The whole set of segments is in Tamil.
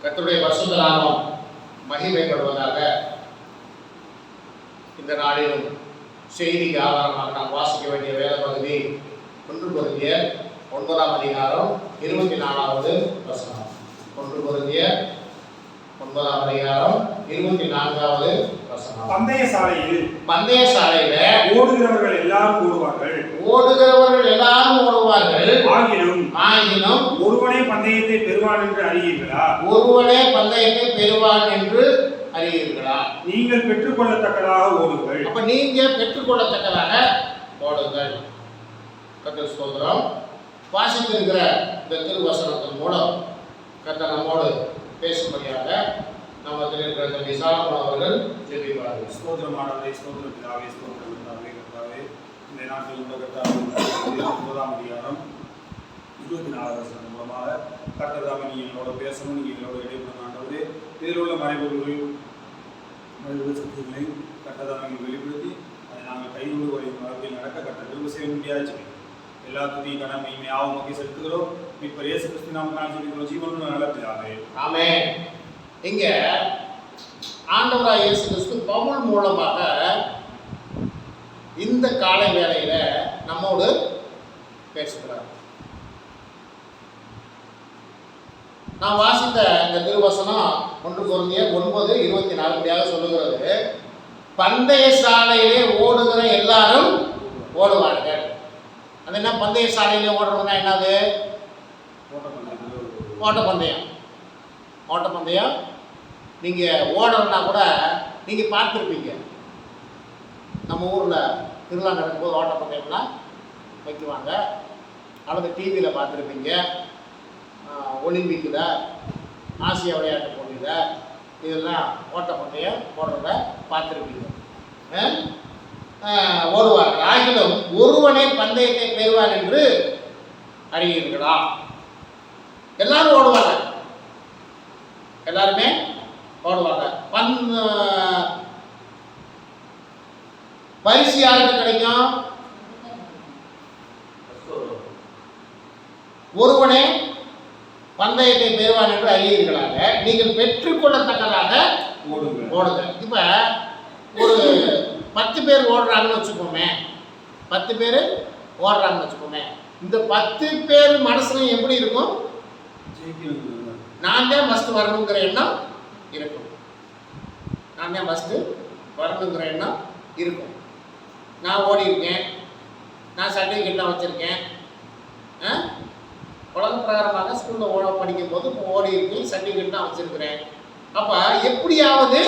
கர்த்தருடைய பரிசுத்த நாமம் மகிமைப்படுவதாக. இந்த நாளிலும் செய்திக்கு ஆதாரமாக நாம் வாசிக்க வேண்டிய வேத பகுதி 1 கொரிந்தியர் 9ஆம் அதிகாரம் 24வது வசனம். 1 கொரிந்தியர் 9ஆம் அதிகாரம் 24வது வசனம். பந்தய சாலையில ஓடுகிறவர்கள் எல்லாரும் ஓடுவார்கள். ஆகிலும் ஒருவனே பந்தயத்தை பெறுவான் என்று அறியீர்களா? நீங்கள் பெற்றுக்கொள்ளத்தக்கதாக ஓடுங்கள். அப்ப நீங்க பெற்றுக்கொள்ளத்தக்கதாக ஓடுங்கள். கர்த்தர் ஸ்தோத்திரம். வாசித்திருக்கிற இந்த திருவசனத்தின் மூலம் கர்த்தர் நம்மோடு பேசும்படியாக நம்மத்தில் இருக்கிற தம்பி சாலமோன் அவர்கள் ஜெபிப்பார்கள். ஸ்தோத்திரமானவரே, ஸ்தோத்திர பிதாவே, ஸ்தோத்திரம் பிதாவே, கர்த்தாவே, இந்த நாட்டில் உள்ள கர்த்தாவே 9ஆம் அதிகாரம் 24வது வசனம் மூலமாக கர்த்தர் தாமே நீங்க எங்களோட பேசணும், நீங்க எங்களோட இடைப்படும் ஆண்டவரே, இதில் உள்ள மறைபொருள்கள் சக்திகளை கர்த்தர் தாமே எங்களுக்கு வெளிப்படுத்தி அதை நாங்கள் கைகொண்டு வரையும் வாழ்க்கையில் நடக்க கர்த்தர் திரும்ப செய்ய முடியாது. எல்லா துதி கடமையுமே ஆவும் வகை செலுத்துகிறோம். இப்ப இயேசு கிறிஸ்து நாமத்தினால் ஜெபிக்கிறோம். ஜீவனுள்ள நல்ல பிதாவே, ஆமென். இங்க ஆண்டவராகிய இயேசு கிறிஸ்து பவுல் மூலமாக இந்த காலை வேளையில நம்மோடு பேசுகிறார். நான் வாசித்த இந்த திருவசனம் 1 கொரிந்தியர் 9:24 சொல்லுகிறது, பந்தய சாலையிலே ஓடுகிற எல்லாரும் ஓடுவார்கள். அது என்ன பந்தய சாலையிலே ஓடுறதுன்னா என்னது? ஓட்டப்பந்தயம். ஓட்டப்பந்தயம் நீங்க ஓடணும்னா கூட நீங்க பார்த்துருப்பீங்க. நம்ம ஊர்ல திருவிழா நடக்கும்போது ஓட்டப்பந்தயம்லாம் வைக்குவாங்க, அல்லது டிவியில் பார்த்துருப்பீங்க. ஒலிம்பிக்கில், ஆசிய விளையாட்டு போட்டியில் இதெல்லாம் ஓட்டப்பந்தயம் போடுறத பார்த்துருப்பீங்க. ஓடுவார்கள். ஆகிலும் ஒருவனே பந்தயத்தை பெறுவான் என்று அறிவீர்களா? எல்லாரும் ஓடுவாங்க, எல்லாருமே ஓடுவாங்க. பரிசு யாருக்கு கிடைக்கும்? ஒருவனே பந்தயத்தை பெறுவான் என்று அறிவீர்களாக நீங்கள் பெற்றுக்கொள்ளத்தக்கதாக ஓடுங்க. இப்ப ஒரு 10 பேர் ஓடுறாங்கன்னு வச்சுக்கோமே, 10 பேர் ஓடுறாங்கன்னு வச்சுக்கோமே, இந்த 10 பேர் மனசுல எப்படி இருக்கும்? நான் தான் ஃபர்ஸ்ட் வரணுங்கிற எண்ணம் இருக்கும். நான் தான் ஃபர்ஸ்ட் வரணுங்கிற எண்ணம் இருக்கும். நான் ஓடி இருக்கேன், நான் சர்டிஃபிகேட்லாம் வச்சுருக்கேன். உலக பிரகாரமாக ஸ்கூலில் படிக்கும் போது ஓடி இருக்கேன், சர்டிஃபிகேட்லாம் வச்சுருக்கிறேன். அப்போ எப்படியாவது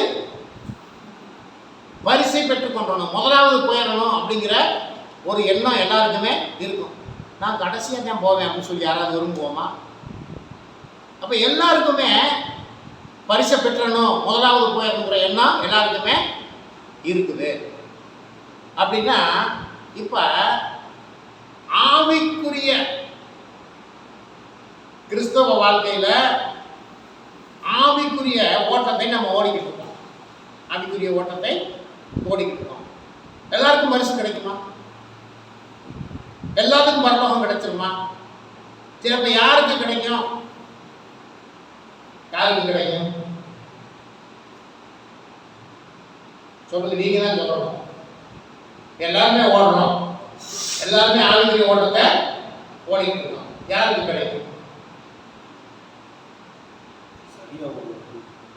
வரிசை பெற்றுக்கொண்டணும், முதலாவது போயிடணும் அப்படிங்கிற ஒரு எண்ணம் எல்லாருக்குமே இருக்கும். நான் கடைசியாக தான் போவேன் அப்படின்னு சொல்லி யாராவது விரும்புவோமா? அப்போ எல்லாருக்குமே பரிசை பெற்றணும், முதலாவது போயிடணுங்கிற எண்ணம் எல்லாருக்குமே இருக்குது. அப்படின்னா இப்போ ஆவிக்குரிய கிறிஸ்தவ வாழ்க்கையில் ஆவிக்குரிய ஓட்டத்தை நம்ம ஓடிக்கிட்டு இருக்கோம். ஆவிக்குரிய ஓட்டத்தை ஓடிக்கிட்டு இருக்கோம். எல்லாருக்கும் பரிசு கிடைக்குமா? எல்லாத்துக்கும் பரலோகம் கிடைச்சிருமா? சரி, அப்ப யாருக்கு கிடைக்கும்? யாருக்கு கிடைக்கும் சொல்லுங்க, நீங்க தான் சொல்லணும். எல்லாருமே ஓடணும், எல்லாருமே ஆவிக்குரிய ஓட்டத்தை ஓடிக்கிட்டு இருக்கோம். யாருக்கு கிடைக்கும்?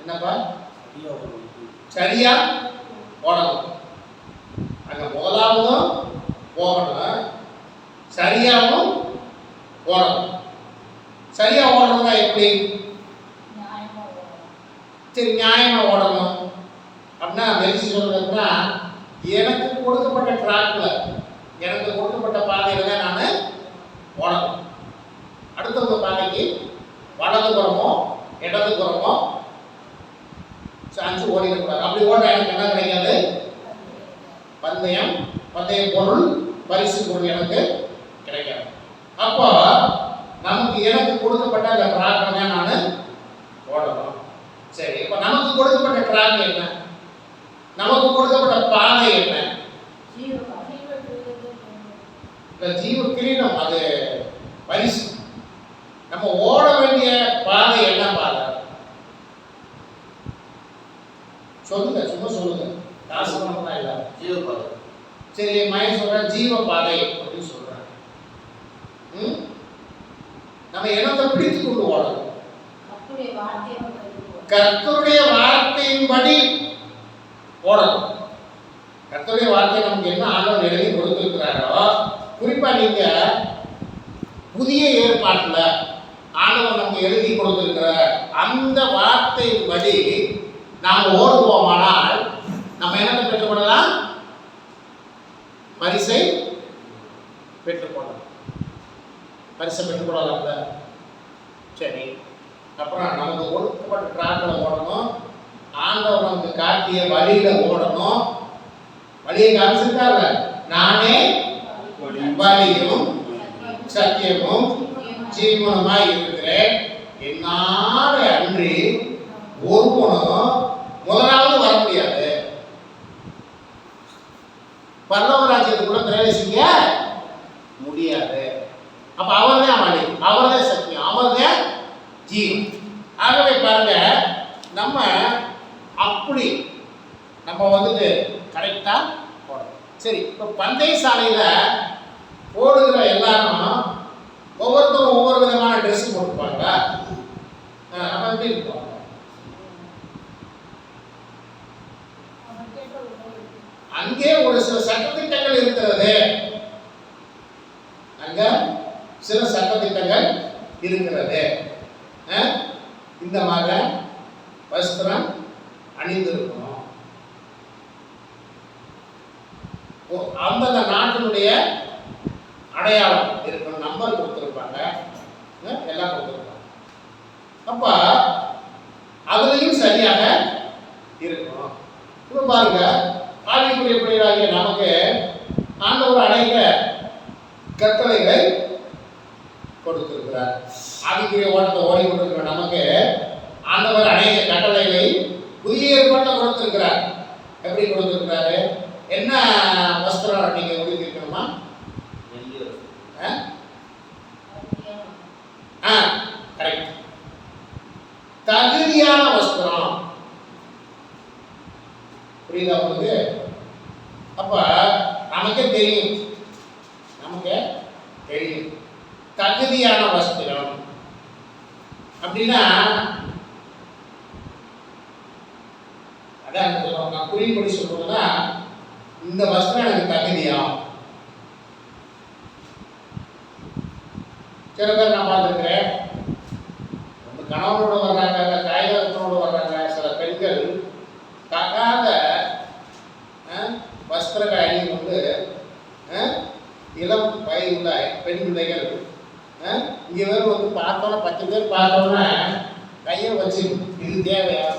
என்னப்பா? சரியா ஓடணும். அங்க முதலாவதும் போகணும், சரியாவும் ஓடணும். சரியா ஓடணும்னா எப்படி? சரி, நியாயமா ஓடணும் அப்படின்னா வெளிச்சு சொல்றதுன்னா, எனக்கு கொடுக்கப்பட்ட ட்ராக்ல, எனக்கு கொடுக்கப்பட்ட பாதையில தான் நான் ஓடணும். அடுத்தவங்க பாதைக்கு வலதுபுறமோ இடதுபுறமோ சான்ஸ் ஓடிடக்கூடாது. அப்படி ஓட எனக்கு என்ன கிடைக்காது? பந்தய பொருள், பரிசு பொருள் எனக்கு கிடைக்காது. அப்போ எனக்கு கொடுக்கப்பட்ட அந்த ட்ராக்ல தான் நான் ஓடணும். சரி, இப்போ நமக்கு கொடுக்கப்பட்ட ட்ராக் என்ன? நமக்கு கொடுக்கப்பட்ட பாதை என்ன? ஜீவ கிரீடம், அது பரிசு. நம்ம ஓட வேண்டிய பாதை என்ன பாதை? சொல்லுங்க, சும்மா சொல்லுங்க. காசு பணம்லாம் இல்லை. ஜீவபாதை. சரி, மயன் சொல்றேன் ஜீவபாதை அப்படின்னு சொல்றேன். நம்ம என்னத்தை பிடித்து கொண்டு ஓடணும்? கர்த்தருடைய வார்த்தையின்படி ஓடணும். கர்த்தருடைய வார்த்தை நமக்கு என்ன ஆண்டவர் எழுதி கொடுத்திருக்கிறாரோ, குறிப்பா நீங்க புதிய ஏற்பாட்டுல ஆண்டவர் நமக்கு எழுதி கொடுத்திருக்கிற அந்த வார்த்தையின்படி நாம் ஓடுவோமானால் நம்ம என்னத்தை பெற்றுக்கொள்ளலாம்? பரிசை பெற்றுக்கொள்ளலாம். பரிசை பெற்றுக்கொள்ளலாம்ல. சரி, அப்புறம் நமக்கு ஒடுக்கப்பட்ட டிராக்கில் ஓடணும். ஆண்டவர் நமக்கு காட்டிய வழியில ஓடணும். வழியை காமிச்சிருக்காருல, நானே வழியும் சத்தியமும் ஜீவனுமாய் இருக்கிறேன், என்னால அன்றி ஒருவனும் முதலாவது வர முடியாது. பரலோக ராஜ்யத்துக்குள்ள பிரவேசிக்க முடியாது. அப்ப அவர்தான் வழி, அவர்தான் சத்தியம், அவர்தான் ஜீவன். ஆகவே பாருங்க, நம்ம அப்படி நம்ம வந்துட்டு கரெக்டா போடணும். சரி, இப்ப பந்தய சாலையில ஓடுகிற எல்லாரும் ஒவ்வொருத்தரும் ஒவ்வொரு விதமான ட்ரெஸ் போட்டுப்பாங்க. நம்ம எப்படி இருப்போம்? அங்கே ஒரு சில சட்டத்திட்டங்கள் இருக்கிறது. அங்க சில சட்டத்திட்டங்கள் இருக்கிறது. இந்த மாதிரி வஸ்திரம் அணிந்திருக்கணும். அந்த நாட்டினுடைய அடையாளம் இருக்கணும். நம்பர் கொடுத்துருப்பாங்க, எல்லாம் கொடுத்துருப்பாங்க. அப்ப அதுலயும் சரியாக இருக்கணும். இப்ப பாருங்க, ஆவிக்குரிய பிள்ளைகளாகிய நமக்கு ஆண்டவர் அநேக கட்டளைகளை கொடுத்திருக்கிறார். ஆவிக்குரிய ஓட்டத்தை ஓடிக்கொண்டிருக்கிற நமக்கு ஆண்டவர் அநேக கட்டளைகளை புதிய ஏற்பாட்டில் கொடுத்திருக்கிறார். எப்படி கொடுத்திருக்கிறாரு? என்ன வஸ்திரம் நீங்க உடுத்திருக்கணுமா? கரெக்ட். தகுதியான வஸ்திரம். புரியுதா உங்களுக்கு? அப்ப நமக்கே தெரியும், தகுதியான வஸ்திரம் அப்படின்னா அதான் சொல்லுவாங்க. குறிப்படி சொல்றதுன்னா, இந்த வஸ்திரம் எனக்கு தகுதியா? சில பேர் நான் பார்த்துருக்கிறேன், நம்ம கணவனோட வர்றாங்க, காய்கறத்தோடு வர்றாங்க. சில பெண்கள் தகாத வஸ்திரங்களை அணிந்து கொண்டு இளம் வயதுள்ள பெண் பிள்ளைகள் இங்கே வேறு வந்து பார்த்தோன்னா 10 பேர் பார்த்தோன்னா கையை வச்சு, இது தேவையா,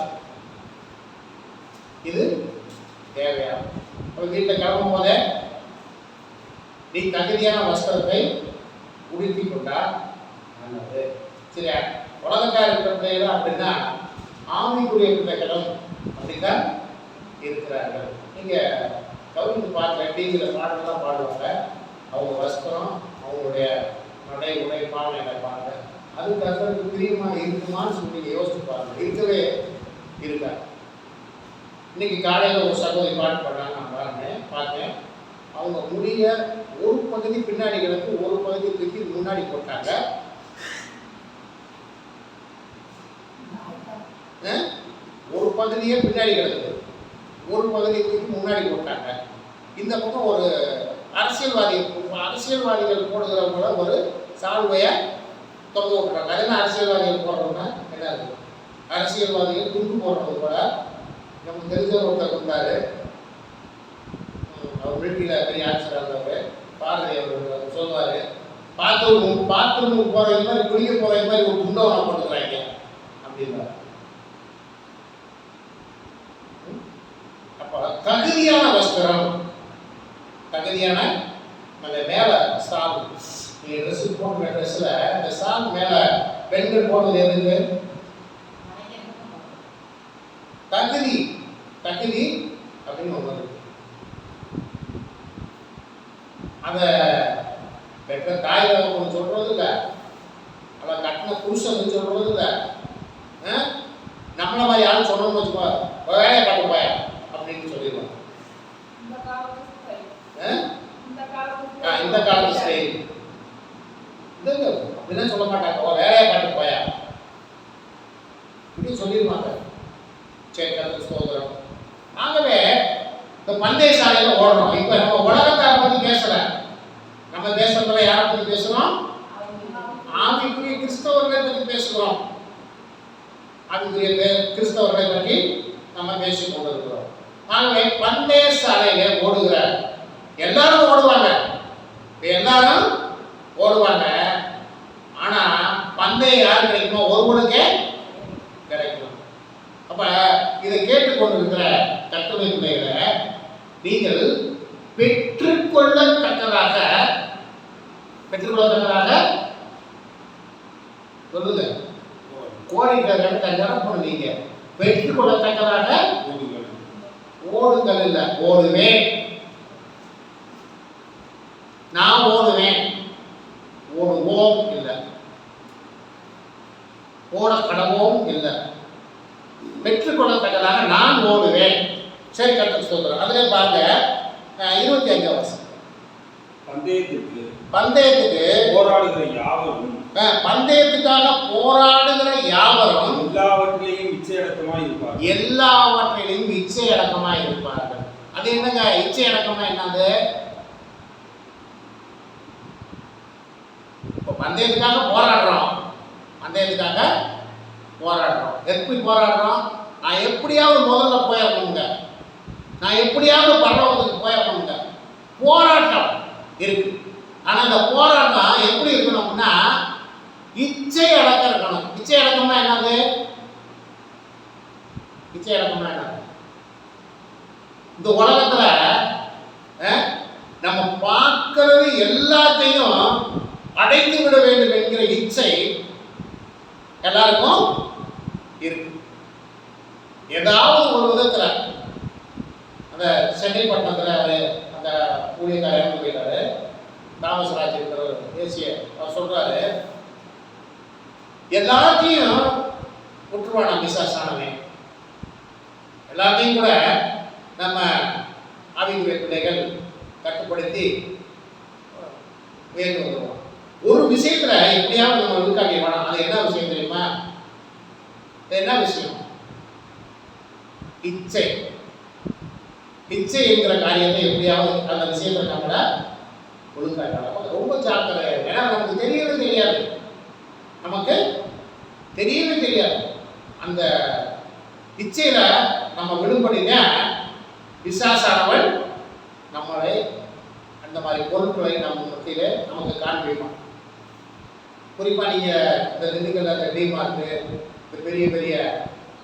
இது தேவையா? வீட்டில் கிளம்பும் போதே நீ தகுதியான வஸ்திரத்தை உடுத்தி கொண்டா நல்லது. சரியா? உலகக்கார இருக்கிற பிள்ளைகள் அப்படின்னா ஆவிக்குரிய பிள்ளைகளும் அப்படித்தான் இருக்கிறார்கள். நீங்கள் கவிழ்ந்து பார்க்க டிவியில் பாடலாம் பாடுவாங்க. அவங்க வஸ்திரம், அவங்களுடைய நடை உடை பாவனைகளை பாருங்க. அது கருத்துக்கு பிரியமாக இருக்குமான்னு சொல்லி யோசிச்சு பாருங்க. இருக்கவே இருக்காது. இன்னைக்கு காலையில் ஒரு சகோதரி பாட்டு பண்ணாங்க, நான் பார்த்தேன். அவங்க முடிய ஒரு பகுதி பின்னாடி கிடக்கு, ஒரு பகுதி தூக்கி முன்னாடி போட்டாங்க. ஒரு பகுதியே பின்னாடி கிடக்குது, ஒரு பகுதியை தூக்கி முன்னாடி போட்டாங்க. இந்த பக்கம் ஒரு அரசியல்வாதிகள் போடுகிறவங்கள ஒரு சால்வையை தொங்க விட்டுறாங்க. அது என்ன அரசியல்வாதிகள் போடுறோம்னா என்ன இருக்கு? அரசியல்வாதிகள் துண்டு போடுறது கூட. நமக்கு தெரிஞ்ச ஒருத்தர் இருந்தாரு, அவர் மிலிட்டரியில் பெரிய ஆட்சியராக இருந்தவர், பாரதி அவர் சொல்வார், பாத்ரூமுக்கு போகிற மாதிரி, குளிக்க போகிற மாதிரி ஒரு குண்டவனை போட்டுக்கிறாங்க அப்படின்றார். அப்போ தகுதியான வஸ்திரம், தகுதியான அந்த மேலே சால், நீங்கள் ட்ரெஸ்ஸு போடுற ட்ரெஸ்ஸில் இந்த சால் மேலே பெண்கள் போடுறது எதுக்கு? தகுதி அப்படின்னு ஒன்று இருக்கு. அதை பெற்ற தாய் ஒன்று சொல்றது இல்லை, அவன் கட்டின புருஷன் சொல்றது இல்லை. நம்மள மாதிரி யாரும் சொன்னோம்னு வச்சுக்கோ, வேலையை பார்த்து போயா அப்படின்னு சொல்லிடுவாங்க. இந்த காலத்து ஸ்டைல் அப்படிலாம் சொல்ல மாட்டாங்க. வேலையை பார்த்து போயா இப்படி சொல்லிடுவாங்க. சரி, கர்த்தருக்கு ஸ்தோத்திரம். ஆகவே இந்த பந்தய சாலையில ஓடுறோம். இப்ப நம்ம உலகத்தை பத்தி பேசல, நம்ம தேசத்துல யாரை பத்தி பேசுறோம்? ஆவிக்குரிய கிறிஸ்தவர்களை பத்தி பேசுகிறோம். ஆவிக்குரிய கிறிஸ்தவர்களை பற்றி நம்ம பேசிக் கொண்டிருக்கிறோம். ஆகவே பந்தய சாலையில ஓடுகிற எல்லாரும் ஓடுவாங்க, எல்லாரும் ஓடுவாங்க. ஆனா பந்தயம் யாரு கிடைக்குமோ ஒருவனுக்கே கிடைக்கும். அப்ப இதை கேட்டுக்கொண்டிருக்கிற கர்த்தருடைய பிள்ளைகளை நீங்கள் பெற்றுக்கொள்ளத்தக்கதாக சொல்லுங்க. கோரிக்கை கல்யாணம் பண்ணுவீங்க. பெற்றுக்கொள்ளத்தக்கதாக ஓடுங்கள் இல்ல, ஓடுவேன். நான் ஓடுவேன், ஓடுவோம் இல்லை, ஓட கடவோம் இல்லை. பெற்றுக்கொள்ளத்தக்கதாக நான் ஓடுவேன். சரி, கர்த்தருக்கு ஸ்தோத்திரம். அதிலே பாருங்க 25 வருஷம். பந்தயத்துக்கு போராடுகிற யாவரும், பந்தயத்துக்காக போராடுகிற யாவரும் எல்லாவற்றிலையும் இச்சையடக்கமாய் இருப்பார்கள். எல்லாவற்றிலையும் இச்சையடக்கமாய் இருப்பார்கள். அது என்னங்க இச்சையடக்கமா? என்னது? இப்போ பந்தயத்துக்காக போராடுறோம், பந்தயத்துக்காக போராடுறோம். எப்படி போராடுறோம்? நான் எப்படியாவது முதல்ல போயிடணுங்க, நான் எப்படியாவது பரலோகத்துக்கு போயிடணுங்க. போராட்டம் இருக்கு. ஆனா அந்த போராட்டம் எப்படி இருக்கணும்னா இச்சை அடக்கம் இருக்கணும். இச்சை அடக்கம்னா என்னது? இச்சை அடக்கம்னா என்னது? இந்த உலகத்துல நம்ம பார்க்கிறது எல்லாத்தையும் அடைத்து விட வேண்டும் என்கிற இச்சை எல்லாருக்கும் இருக்கு. ஏதாவது ஒரு விதத்துல அந்த சென்னைப்பட்டினத்துல அந்த ஊழியக்காரர் போயிட்டாரு, தாமசராஜ் இருக்கிறவர், தேசிய, அவர் சொல்றாரு, எல்லாத்தையும் விட்டுருவானா பிசாசானவன். எல்லாத்தையும் கூட நம்ம ஆவிக்குரிய பிள்ளைகள் கட்டுப்படுத்தி உயர்ந்து வந்துடுவோம். ஒரு விஷயத்துல எப்படியாவது நம்ம விழுக்காட்டி வேணாம். அது என்ன விஷயம் தெரியுமா? என்ன விஷயம்? இச்சை. இச்சை என்கிற காரியத்தை எப்படியாவது அந்த விஷயத்தை நம்மள ஒழுங்காட்டலாம். ரொம்ப ஜாக்கிரதை. ஏன்னா நமக்கு தெரியவே தெரியாது, நமக்கு தெரியவே தெரியாது. அந்த இச்சையில நம்ம விடுபடின பிசாசானவள் நம்மளை அந்த மாதிரி பொருட்களை நம்ம மத்தியில நமக்கு காண்பிப்பான். குறிப்பா நீங்க இந்த திண்டுக்கல்ல இந்த டிமார்ட், இந்த பெரிய பெரிய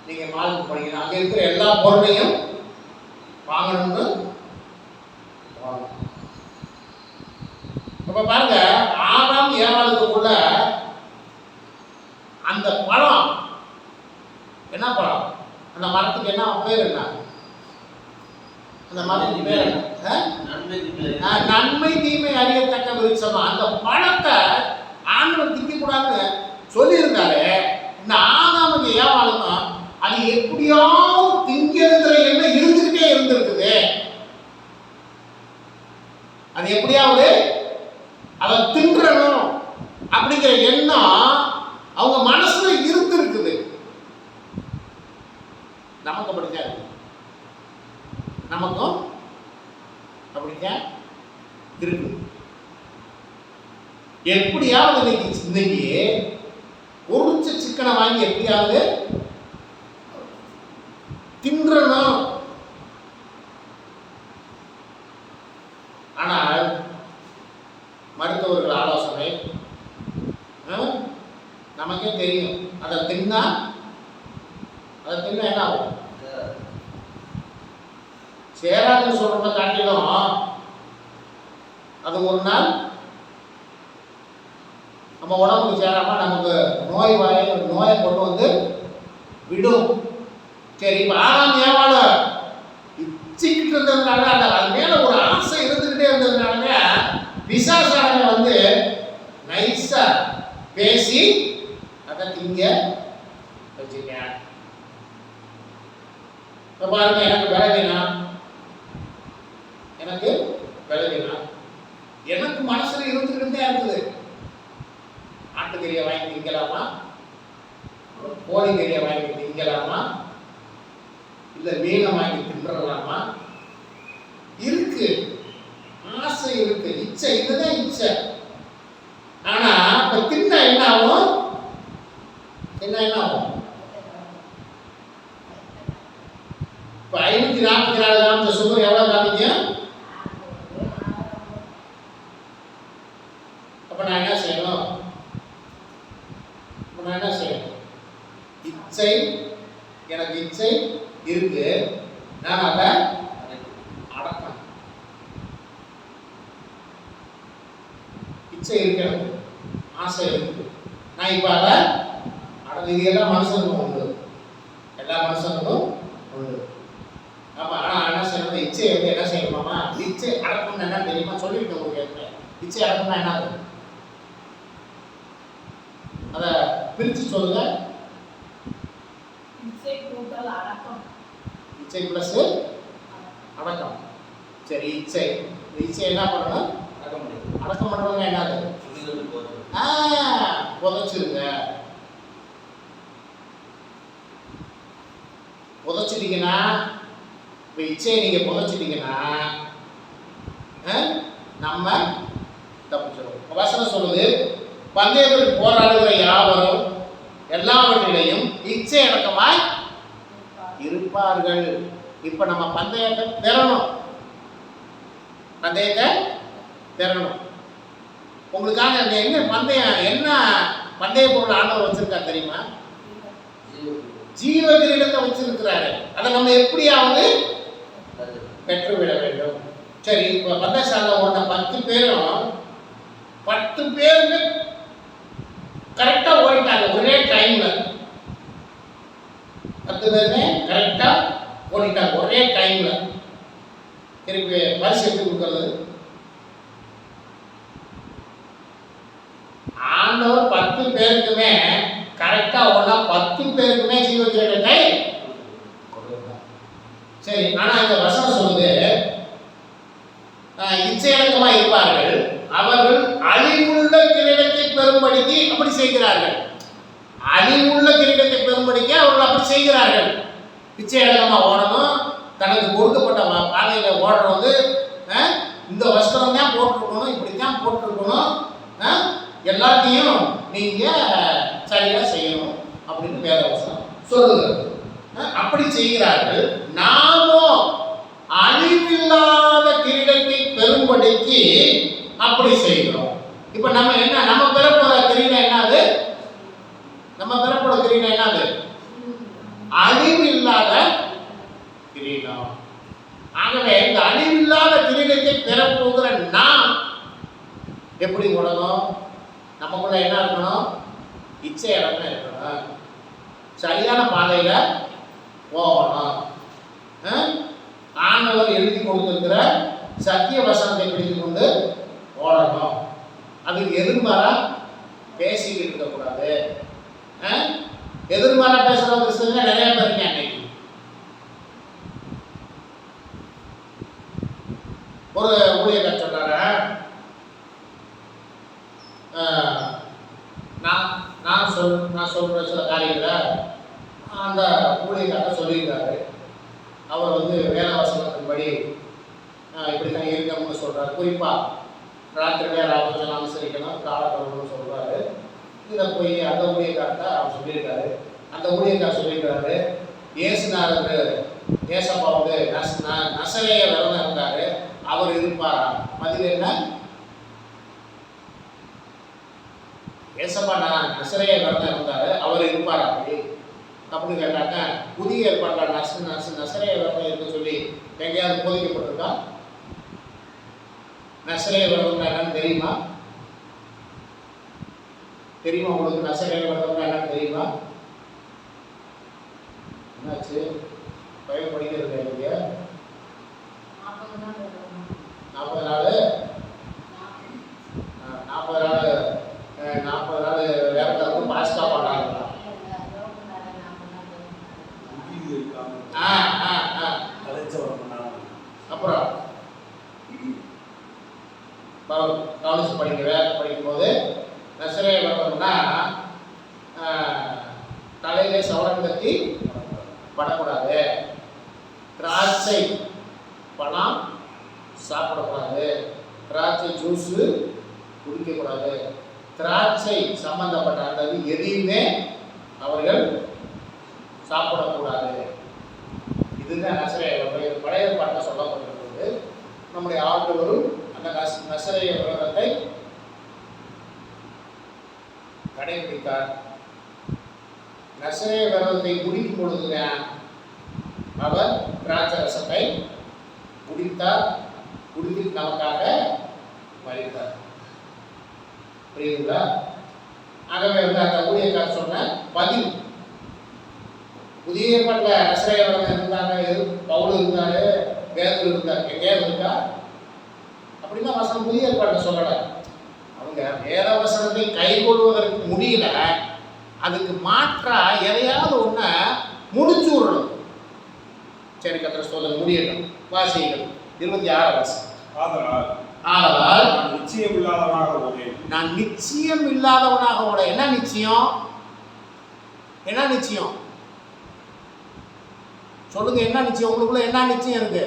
நீங்க மாலுக்கு போனீங்கன்னா அங்க இருக்கிற எல்லா பொருளையும் வாங்கணும்னு வாங்கணும். இப்ப பாருங்க, ஆதாம் ஏவாளுக்குள்ள அந்த பழம் என்ன பழம்? அந்த மரத்துக்கு என்ன பேர்? என்ன அந்த மரத்துக்கு பேர்? நன்மை தீமை அறியத்தக்க விருட்சம். அந்த பழத்தை ஆண்டவர் திக்க கூடாதுன்னு சொல்லி இருந்தாரு. இந்த ஆதாமுக்கு ஏவாளுக்கும் அது எப்படியாவது திங்கிறதுல என்ன இருந்துகிட்டே இருந்திருக்குது. அது எப்படியாவது அதை தின்றணும் அப்படிங்கிற எண்ணம் அவங்க மனசுல இருந்திருக்குது. நமக்கு அப்படித்தான் இருக்கு, நமக்கும் அப்படித்தான் இருக்கு. எப்படியாவது இன்னைக்கு பொறிச்ச சிக்கனை வாங்கி எப்படியாவது தின்றணும். ஆனால் மருத்துவர்கள் ஆலோசனை நமக்கே தெரியும், அதை தின்னா என்ன ஆகும்? சேராதுன்னு சொல்றத காட்டிலும் அது ஒரு நாள் நம்ம உடம்புக்கு சேராம நமக்கு நோயை கொண்டு வந்து விடும். சரி, இப்ப ஆறாம் ஏவாள இச்சிக்கிட்டு இருந்ததுனால அது மேல ஒரு ஆசை இருந்துகிட்டே இருந்ததுனால பிசாசானவ வந்து நைஸா பேசி அதை திங்க வச்சுக்க. இப்ப பாருங்க, எனக்கு பலவீனம், எனக்கு பலவீனம், எனக்கு மனசுல இருந்துகிட்டே இருக்குது. ஆட்டுக்கறியை வாங்கி திங்கலாமா, கோழிக்கறியை வாங்கி திங்கலாமா, இல்ல மீனை வாங்கி தின்றலாமா? இருக்கு, ஆசை இருக்கு, இச்சை, இதுதான் இச்சை. ஆனா இப்ப தின்னா என்ன ஆகும்? என்ன ஆகும்? இப்ப 544 கிராம் சுகர் எவ்வளவு காமிங்க? அப்ப நான் என்ன செய்யணும்? இச்சை, எனக்கு இச்சை இருக்கு, நான் அதை அடக்கணும். இச்சை இருக்கு, எனக்கு ஆசை இருக்கு, நான் இப்ப அதை அடக்கு. எல்லா மனுஷனுக்கும் உண்டு, எல்லா மனுஷனுக்கும் உண்டு. ஆமா, ஆனா என்ன செய்யணும்? இச்சை வந்து என்ன செய்யணுமாமா? இச்சை அடக்கணும்னு என்ன தெரியுமா? சொல்லியிருக்கேன் உங்களுக்கு. இச்சை அடக்கணும்னா என்ன? அத பிரிச்சு சொல்லுங்க. இச்சை கூட்டல் அடக்கம், இச்சை பிளஸ் அடக்கம். சரி, இச்சை, இச்சை என்ன பண்ணணும்? அடக்கம் பண்றதுன்னா என்னது? புதைச்சிருங்க. புதைச்சிட்டீங்கன்னா, இப்ப இச்சையை நீங்க புதைச்சிட்டீங்கன்னா நம்ம தப்பிச்சிடும். வசனம் சொல்லுது, பந்தயத்தில் போராடுகிற யாவரும் எல்லாவற்றிலையும் இச்சை அடக்கமாய் இருப்பார்கள். இப்ப நம்ம பந்தயத்தை பெறணும், பந்தயத்தை பெறணும். உங்களுக்காக என்ன பந்தயம், என்ன பந்தய பொருள் ஆண்டவர் வச்சிருக்கா தெரியுமா? ஜீவ கிரீடத்தை வச்சிருக்கிறாரு. அதை நம்ம எப்படியாவது பெற்றுவிட வேண்டும். சரி, இப்ப பந்தயசாலையில் ஓடின 10 பேரும் 10 பேருமே கரெக்டா ஓடிட்டாங்க ஒரே டைம்ல. 10 பேருமே கரெக்டா ஓடிட்டாங்க ஒரே டைம்ல. திருப்பி பரிசு எப்படி கொடுக்கறது? ஆண்டவர் 10 பேருக்குமே கரெக்டா ஓடினா 10 பேருக்குமே ஜீவ கிரீடத்தை கொடுத்தார். சரி, ஆனா இந்த வசனம் சொல்லுது, இச்சையடக்கமா இருப்பார்கள், அவர்கள் அழிவுள்ள கிரீடத்தை பெறும்படிக்கு அப்படி செய்கிறார்கள். அழிவுள்ள கிரீடத்தை பெறும்படிக்கு அவர்கள் அப்படி செய்கிறார்கள். இச்சையடக்கமா ஓடணும், தனக்கு கொடுக்கப்பட்ட பாதையில ஓடுறது, இந்த வஸ்திரம் தான் போட்டிருக்கணும், இப்படித்தான் போட்டிருக்கணும், எல்லாத்தையும் நீங்க சரியா செய்யணும் அப்படின்னு வேதவசனம் சொல்லுகிறது. அப்படி செய்கிறார்கள். நாமோ அழிவில்லாத கிரீடத்தை பெறும்படிக்கு அப்படி செய்கிறோம். இப்ப நம்ம என்ன, நம்ம பெறப்போற கிரீடம் என்னது? நம்ம பெறப்போற கிரீடம் என்னது? அழிவில்லாத கிரீடம். ஆகவே இந்த அழிவில்லாத கிரீடத்தை பெறப்போகிற நாம் எப்படி ஓடணும்? நமக்குள்ள என்ன இருக்கணும்? இச்சை இடமே இருக்கணும், சரியான பாதையில போகணும். ஆண்டவர் எழுதி கொடுத்திருக்கிற சத்திய வசனத்தை பிடித்து கொண்டு ஓடணும். அதுக்கு எதிர்மாறா பேசிக்கிட்டு இருக்கக்கூடாது. எதிர்மாறா பேசுற கிறிஸ்தவங்க நிறைய பேர் இருக்காங்க அன்னைக்கு. ஒரு ஊழியர் சொல்றாரு, நான் சொல்ற சில காரியங்களை அந்த ஊழியர்கார சொல்லியிருக்காரு. அவர் வந்து வேதவசனத்தின்படி இப்படித்தான் இருக்கணும்னு சொல்றாரு. குறிப்பா ராத்திரி நேரம் ஆலோசனை அனுசரிக்கணும், காலக்கடவுள்னு சொல்றாரு. இதை போய் அந்த ஊழியர்கார்ட்ட அவர் சொல்லியிருக்காரு. அந்த ஊழியர்கார் சொல்லியிருக்காரு, ஏசுநாதர் ஏசப்பா வந்து நசரேய விரதம் இருந்தாரு, அவர் இருப்பாரா? பதில் என்ன? ஏசப்பா நசரேய விரதம் இருந்தாரு, அவர் இருப்பாரா அப்படின்னு கேட்டாங்க. புதிய ஏற்பாடுல நசரேய விரதம் என்று சொல்லி எங்கேயாவது போதிக்கப்பட்டிருக்கா? நசரேய விரதம் என்னன்னு தெரியுமா? தெரியுமா உங்களுக்கு? நசரேய விரதம் என்னன்னு தெரியுமா? என்னாச்சு? பயம் படிக்கிறது இல்லைங்க. 40 நாள் 40 நாள் வேறக்காரங்க பாஸ்கா பண்ணாங்களா? தலையிலே சவரன் கட்டி படக்கூடாது. திராட்சை பழம் சாப்பிடக்கூடாது. திராட்சை ஜூஸு குடிக்கக்கூடாது. திராட்சை சம்பந்தப்பட்ட அல்லது எதையுமே அவர்கள் சாப்பிடக்கூடாது. இதுதான் நசரேய பழைய பாட்டில் சொல்லப்பட்டிருக்கிறது. நம்முடைய ஆண்டவரும் அந்த நசரேய விரதத்தை கடைபிடித்தார். நசரேய விரதத்தை முடிக்கும் பொழுதுதான் அவர் திராட்சை ரசத்தை குடித்தார். குடித்து நமக்காக மரித்தார். புரியுதுங்களா? ஆகவே அந்த ஊழியக்காரர் சொன்ன பதில் புதிய ஏற்பாட்டில் நசரேய விரதம் இருந்தாங்க, பவுல் இருந்தாரு, பேதுரு இருந்தார். எங்கேயாவது இருக்கா? அப்படின்னா வசனம் புதிய ஏற்பாட்டில் சொல்லலை. அவங்க வேத வசனத்தை கைகொள்வதற்கு முடியல, அதுக்கு மாற்றா எதையாவது ஒன்றை முடிச்சு விடணும். சரி, கத்திர சோதனை முடியட்டும். வாசிகள் 26 வாசம். ஆதலால் நிச்சயம் இல்லாதவனாக ஓடேன். நான் நிச்சயம் இல்லாதவனாக ஓட. என்ன நிச்சயம்? என்ன நிச்சயம் சொல்லுங்க? என்ன நிச்சயம்? உங்களுக்குள்ள என்ன நிச்சயம் இருக்கு?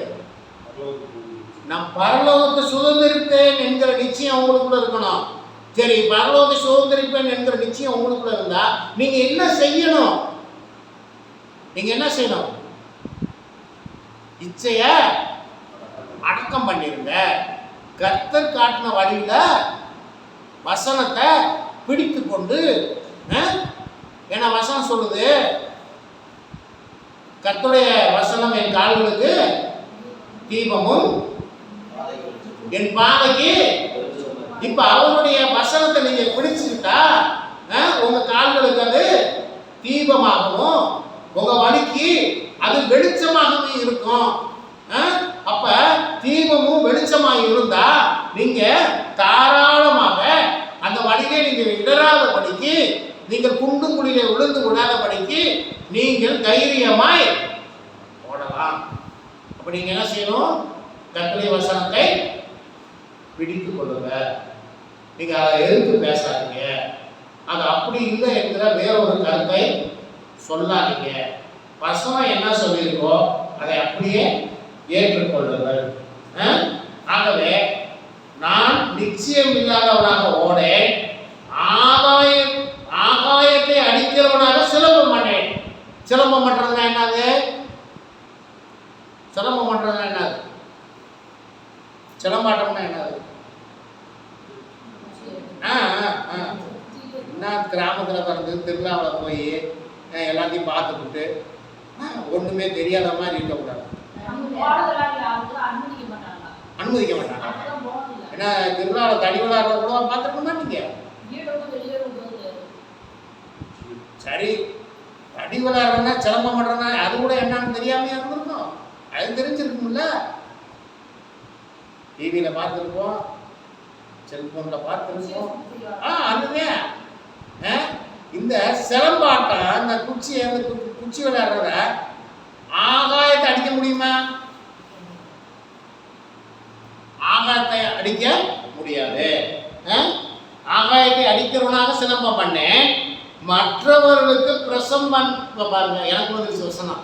நான் பரலோகத்தை சுதந்திரிப்பேன் என்கிற நிச்சயம் உங்களுக்குள்ள இருக்கணும். சரி, பரலோகத்தை சுதந்திரிப்பேன் என்கிற நிச்சயம் உங்களுக்குள்ள இருந்தா நீங்க என்ன செய்யணும்? நீங்க என்ன செய்யணும்? இச்சைய அடக்கம் பண்ணிருங்க. கர்த்தர் காட்டின வழியில வசனத்தை பிடித்து கொண்டு, ஏன்னா வசனம் சொல்லுது, கர்த்தருடைய வசனம் என் கால்களுக்கு தீபமும் என் பாதைக்கு. இப்ப அவருடைய வசனத்தை நீங்க பிடிச்சுக்கிட்டா உங்க கால்களுக்கு அது தீபமாகவும் உங்க வழிக்கு அது வெளிச்சமாகவும் இருக்கும். அப்ப தீபமும் வெளிச்சமாக இருந்தா நீங்க தாராளமாக அந்த வழியிலே நீங்க இடராதபடிக்கு, நீங்கள் குண்டும் குழியிலே விழுந்து விடாதபடிக்கு நீங்கள் தைரியமாய் ஓடலாம். அப்ப நீங்க என்ன செய்யணும்? கர்த்தருடைய வசனத்தை பிடித்து கொள்ளுங்க. நீங்க அதை எதிர்த்து பேசாதீங்க. அது அப்படி இல்லை என்கிற வேறொரு கருத்தை சொல்லாதீங்க. வசனம் என்ன சொல்லியிருக்கோ அதை அப்படியே ஏற்றுக்கொள்ளுங்கள். ஆகவே நான் நிச்சயம் இல்லாதவனாக ஓடேன், ஆகாயத்தை அடிக்கிறவனாக சிலம்பம் பண்ணேன். சிலம்பம் பண்றதுனா என்னது? சிலம்பம் பண்றதுனா என்னது? சிலம்பாட்டம்னா என்னது? நான் கிராமத்தில் பிறந்து திருவிழாவில் போய் எல்லாத்தையும் பார்த்துக்கிட்டு ஒன்றுமே தெரியாத மாதிரி இருக்கக்கூடாது. அனுமதிக்க மாட்டாங்க. ஏன்னா திருவிழாவில் தடி விழாட கூட பார்த்துருக்க மாட்டீங்க. சரி, தடி விழாடுறதுனா சிலம்பம் பண்ணுறதுனா அது கூட என்னன்னு தெரியாமையா இருந்திருக்கும். அது தெரிஞ்சிருக்கும்ல. டிவியில் பார்த்துருப்போம், செல்போனில் பார்த்துருப்போம். அதுதான் இந்த சிலம்பாட்டம். அந்த குச்சி விளையாடுறத ஆகாயத்தை அடிக்க முடியுமா? ஆகாயத்தை அடிக்க முடியாது. ஆகாயத்தை அடிக்கிறவனாக சிலம்பம் பண்ணேன், மற்றவர்களுக்கு பிரசவம் பாருங்க, எனக்கு வந்து வசனம்,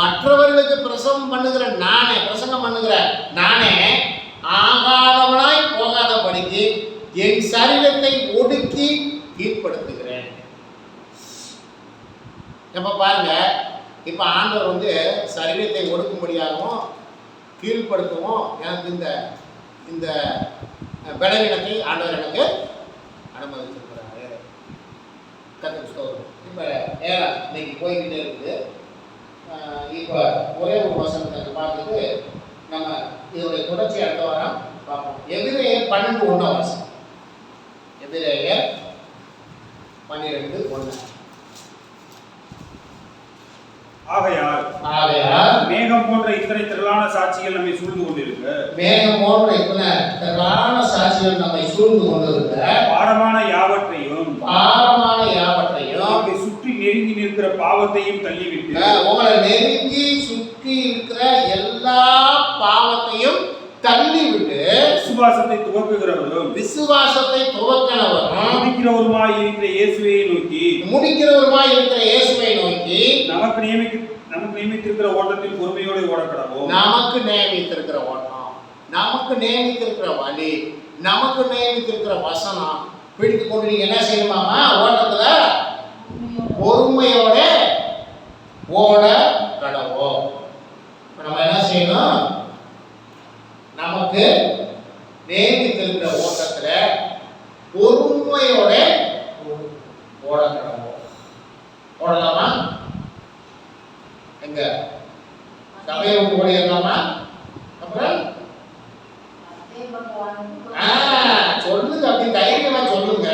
மற்றவர்களுக்கு பிரசவம் பண்ணுகிற நானே, பிரசங்கம் பண்ணுகிற நானே ஆகாதவனாய் போகாதபடிக்கு என் சரீரத்தை ஒடுக்கி கீழ்ப்படுத்துகிறேன். இப்ப பாருங்க, இப்ப ஆண்டவர் வந்து சரீரத்தை ஒடுக்கும்படியாகவும் கீழ்ப்படுத்தவும் எனக்கு இந்த பலவீனத்தை ஆண்டவர் எனக்கு அனுமதிச்சிருக்கிறாரு. கர்த்தருக்கு ஸ்தோத்திரம். இப்ப இன்னைக்கு போய்கிட்டே இருக்குது. இப்ப ஒரே ஒரு வசனத்தை பார்த்துட்டு நம்ம இதோடைய தொடர்ச்சி அடுத்த வாரம் பார்ப்போம். எபிரேயர் 12:1 வாசம். எபிரேயர் 12:1. ஆகையால் மேகம் போன்ற இத்தனை திரளான சாட்சிகள் நம்மை சூழ்ந்து கொண்டிருக்கு. மேகம் போன்ற இத்தனை திரளான சாட்சிகள் நம்மை சூழ்ந்து கொண்டிருக்க பாரமான யாவற்றையும் சுற்றி நெருங்கி நிற்கிற பாவத்தையும் தள்ளிவிட்டு, உங்களை நெருங்கி சுற்றி இருக்கிற எல்லா பாவத்தையும் தள்ளிவிட்டு விசுவாசத்தை துவக்குகிறவரும் முடிக்கிறவருமாய் இருக்கிற இயேசுவை நோக்கி நமக்கு நியமித்திருக்கிற ஓட்டத்தில் பொறுமையோடு ஓடக்கடவோம். நமக்கு நியமித்திருக்கிற ஓட்டம், நமக்கு நியமித்திருக்கிற வழி, நமக்கு நியமித்திருக்கிற வசனம் பிடித்து கொண்டு நீங்க என்ன செய்யணுமாமா? ஓட்டத்துல பொறுமையோட ஓட கடவோம். நம்ம என்ன செய்யணும்? நமக்கு நியமித்திருக்கிற ஓட்டத்துல பொறுமையோட ஓட கடவோம். ஓடலாமா? எங்க சபையை ஓடிடலாமா? அப்புறம் சொல்லுங்க, அப்படி தைரியமா சொல்லுங்க.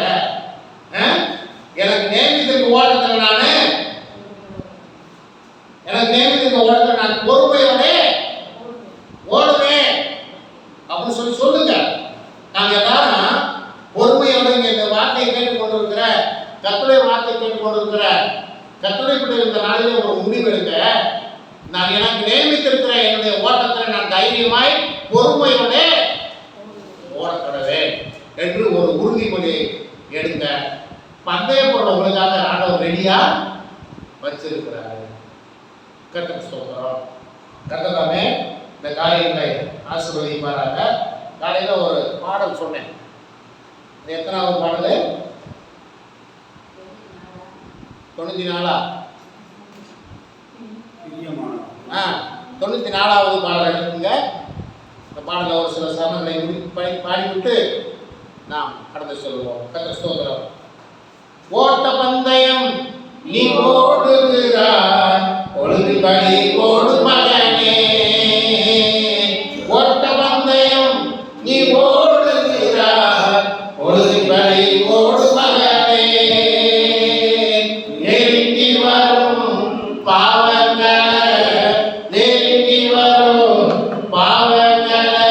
எனக்கு நியமித்திருக்க ஓட்டத்துல நான் பொறுமையோட ஓடுவேன் அப்படின்னு சொல்லுங்க. நாங்க எல்லாரும் பொறுமையோட இந்த வார்த்தையை கேட்டுக் கொண்டிருக்கிற கர்த்தருடைய வார்த்தை கேட்டுக் கொண்டிருக்கிற கர்த்தருடைய பிள்ளைகள் இந்த நாளிலே ஒரு முடிவெடுங்க. நான் எனக்கு நியமித்திருக்கிற என்னுடைய ஓட்டத்தில் நான் தைரியமாய் பொறுமையோட ஓடக்கடவேன் என்று ஒரு உறுதிமொழி எடுங்க. பந்தய போட உங்களுக்காக ஆண்டவர் ரெடியா வச்சிருக்கிறாரு. கர்த்தருக்கு ஸ்தோத்திரம். கர்த்தர் தாமே இந்த காரியங்களை ஆசீர்வதிப்பாராக. காலையில ஒரு பாடல் சொன்னேன். எத்தனாவது பாடல்? 94 94வது பாடல் எடுத்துங்க. இந்த பாடல ஒரு சில சரணங்களை பாடிவிட்டு நாம் கடந்து செல்வோம். கர்த்தருக்கு ஸ்தோத்திரம். ஓட்ட பந்தயம் நீ ஓடுகிறாய், ஒழுங்குபடி ஓடு மகனே. ஓட்ட பந்தயம் நீ ஓடுகிறாய், ஒழுங்குபடி ஓடு மகனே. நெருங்கி வரும் பாவங்களை, நெருங்கி வரும் பாவங்களை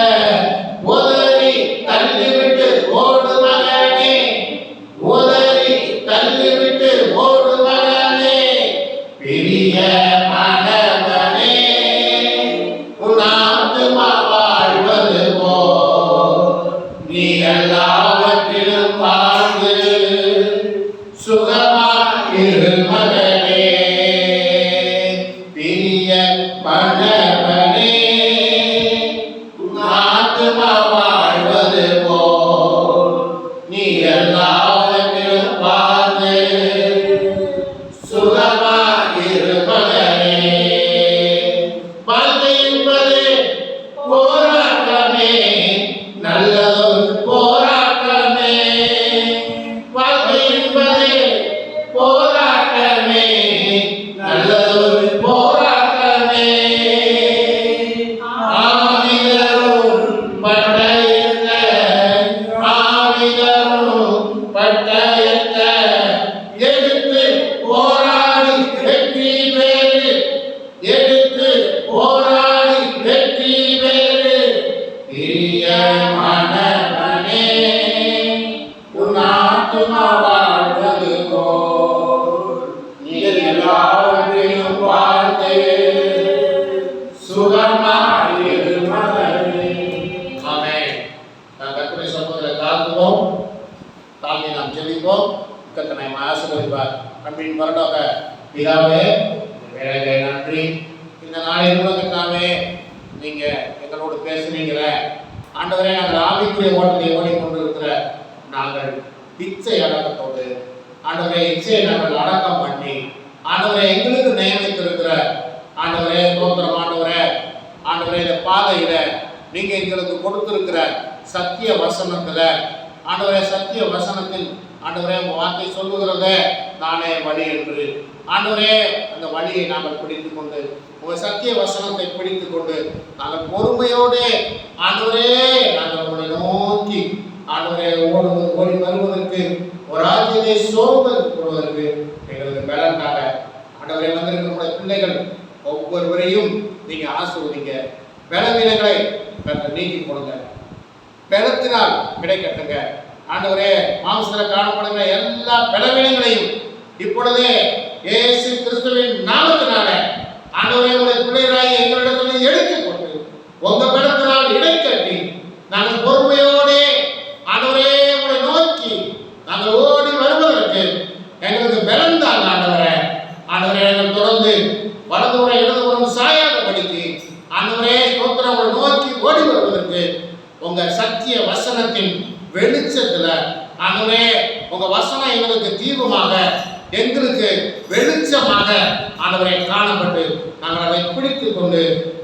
உதறி தள்ளிவிட்டு ஓடு மகனே, உதறி தள்ளிவிட்டு ஓடு மகனே. பிரிய மனவனே, உன் ஆத்துமா வாழ்வது போல் நீ எல்லாவற்றிலும் வாழ்ந்து சுகமாயிரு மகனே. பிரிய மனவனே, உன் ஆத்துமா வாழ்வது போல் நீ எல்லாவற்றிலும் வாழ்ந்து சுகமாயிரு மகனே. வாழ்க்கை என்பது போராட்டமே, நல்லதொரு போராட்டமே. வாழ்க்கை என்பது போராட்டமே, நல்லதொரு போராட்டமே. ஆவிதரும் பட்டயத்த, ஆவிதரும் பட்டயத்த எடுத்து போராடி வெற்றி பெறு, எடுத்து போராடி வெற்றி பெறு. பிரிய மனவனே, உன் ஆத்துமா வாழ்வது போல் நீ எல்லாவற்றிலும் வாழ்ந்து சுகமாயிரு மகனே. ஆமென். நாம் கர்த்தருடைய சமூகத்தில் தாழ்த்துவோம், தாழ்த்தி நாம் ஜெபிப்போம். கர்த்தர் நம்மை ஆசீர்வதிப்பார். அன்பின் பரலோக பிதாவே, இந்த வேளையிலே நன்றி. இந்த நாளில் கூட கர்த்தாவே நீங்க எங்களோடு பேசுறீங்களே ஆண்டவரே. நாங்கள் ஆவிக்குரிய ஓட்டத்தை ஓடிக்கொண்டிருக்கிற நாங்கள் இச்சை அடக்கத்தோடு ஆண்டவரே, இச்சையை நாங்கள் அடக்கம் பண்ணி ஆண்டவரே எங்களுக்கு நியமித்திருக்கிற ஆண்டவரே ஸ்தோத்திரம். ஆண்டவரே, ஆண்டவரே இந்த பாதையில நீங்க எங்களுக்கு கொடுத்திருக்கிற சத்திய வசனத்துல ஆண்டவரே, சத்திய வசனத்தில் ஆண்டவரே உங்க வார்த்தை சொல்லுகிறத நானே வழி என்று ஆண்டவரே, அந்த வழியை நாங்கள் பிடித்துக் கொண்டு உங்க சத்திய வசனத்தை பிடித்துக் கொண்டு நாங்கள் பொறுமையோடு ஆண்டவரே நாங்கள் உங்களை நோக்கி ஆண்டவரே ஓடி வருவதற்கு ஒரு ராஜ்யத்தை சோதனை கொள்வதற்கு எங்களுக்கு பலனாக ஆண்டவரே வந்திருக்கிற பிள்ளைகள் ஒவ்வொருவரையும் நீங்க ஆசீர்வதிங்க. பலவீனங்களை நீக்கி கொடுங்க, பலத்தினால் கிடைக்கட்டுங்க. ஆண்டவரே, மாம்சத்தில் காணப்படுகிற எல்லா பலவீனங்களையும் இப்பொழுதே இயேசு கிறிஸ்துவின் நாமத்தினால ஆண்டவரே உடைய பிள்ளைகளாய் எங்களிடத்தில் எடுத்துக்கொண்டு உங்க பலத்தினால் இடைக்கட்டி நாங்கள் பொறுமையோடு ஆண்டவரே உங்களை நோக்கி நாங்கள் ஓடி வருவதற்கு எங்களுக்கு பலன் தாங்க ஆண்டவரே. ஆண்டவரே, எங்கள் தொடர்ந்து ஆண்டவரே உங்க வசனம் எங்களுக்கு தீபமாக, எங்களுக்கு வெளிச்சமாக ஆண்டவரை காணப்பட்டு நாங்கள் அதை பிடித்துக் கொண்டு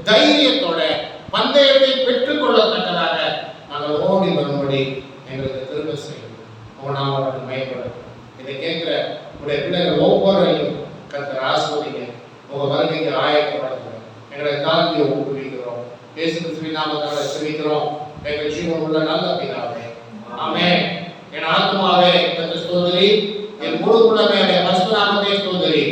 தைரியத்தோட பந்தயத்தை பெற்றுக்கொள்ளத்தக்கதாக நாங்கள் ஓடி வரும்படி எங்களுக்கு திரும்ப செய்யும். உங்க நாம மயப்படும். இதை கேட்கிற உடைய பிள்ளைகள் ஒவ்வொருவரையும் கர்த்தர் ஆசீர்வதிங்க. உங்க வருகைக்கு ஆயத்தப்படுத்துங்க. எங்களை தாழ்த்தி ஊக்குவிக்கிறோம். இயேசு கிறிஸ்துவின் நாமத்தால செபிக்கிறோம் எங்கள் ஜீவன் உள்ள நல்ல பிதாவே. ஆமென். என் ஆத்துமாவே கர்த்தர் ஸ்தோத்திரி, என் முழு உள்ளமே பரிசுத்த நாமத்தை ஸ்தோத்திரி.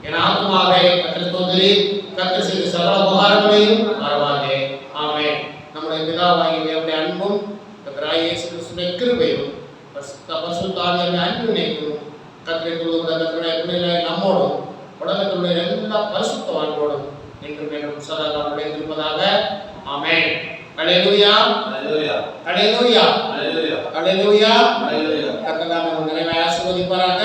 என் ஆத்துமாவே கர்த்தர் ஸ்தோத்திரி, கர்த்தர் செய்த சகல உபகாரங்களையும் மறவாதே. ஆமென். நம்முடைய பிதாவாகிய தேவனுடைய அன்பும் கர்த்தராகிய இயேசு கிறிஸ்துவின் கிருபையும் பரிசுத்த ஆவியானவரின் அன்பினையும் கர்த்தருடைய பிள்ளைகளை நம்மோடும் உலகத்தில் உள்ள எல்லா பரிசுத்தவான்களோடும் என்றும் என்றும் சதா காலம் இருப்பதாக. ஆமென். அல்லேலூயா, அல்லேலூயா, அல்லேலூயா, அல்லேலூயா. கர்த்தர் நம்மை நிறைவாய் ஆசீர்வதிப்பாராக.